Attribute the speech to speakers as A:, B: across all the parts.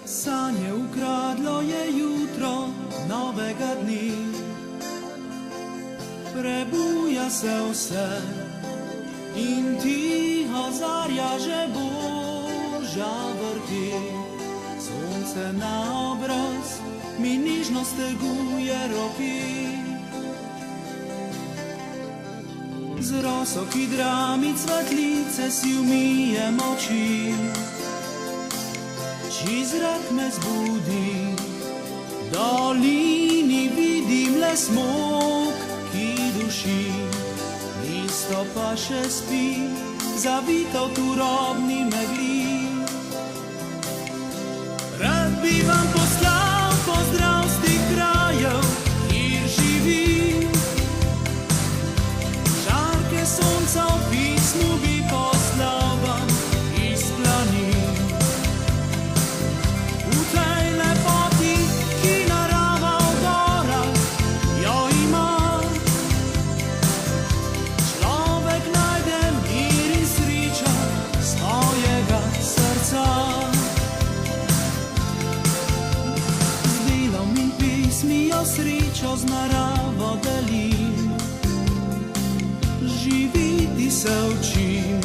A: Sanje ukradlo je jutro novega dni, prebuja se vse in tiho zarja že božja vrti. Sonce na obraz mi nižno steguje roki, z roso, ki drami cvetlice, si umijem oči. Čiz zrak me zbudi, v dolini vidim le smok, ki duši. Mesto pa še spi, zavito v turobni megli. Rad bi vam poslal pozdrav z tih krajev, kjer živim. Žarke sonca v pismu bi poslal vam iz planin. V tej lepoti, ki narava v gorah jo ima, človek najde mir in srečo svojega srca. Z delom in pismijo srečo z naravo delim, živiti se učim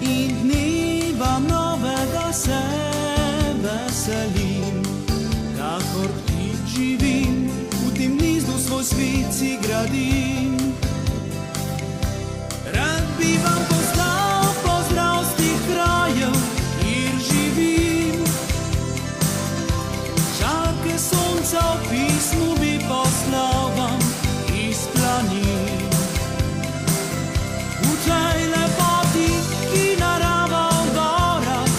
A: in dneva novega se veselim. Kakor ptic živim, v tem gnezdu svoj svet si gradim. Rad bi vam poslal pozdrav z tih krajev, kjer živim. Žarke sonca v pismu bi poslal vam iz planin. V tej lepoti, ki narava v gorah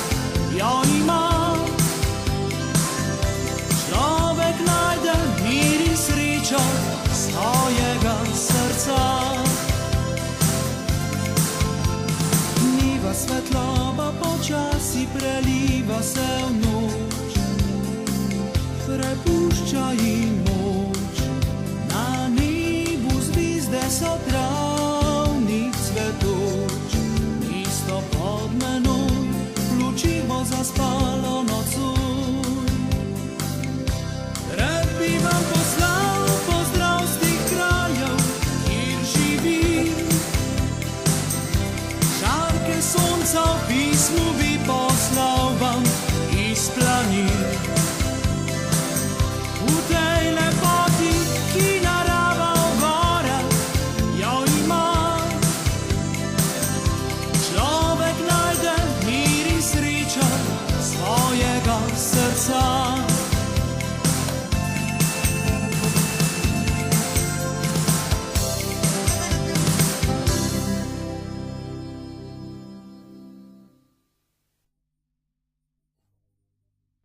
A: jo ima, človek najde mir in srečo svojega srca. Dneva svetloba počasi preliva se v noč, prepušča jim moč. Na nebu zvezde so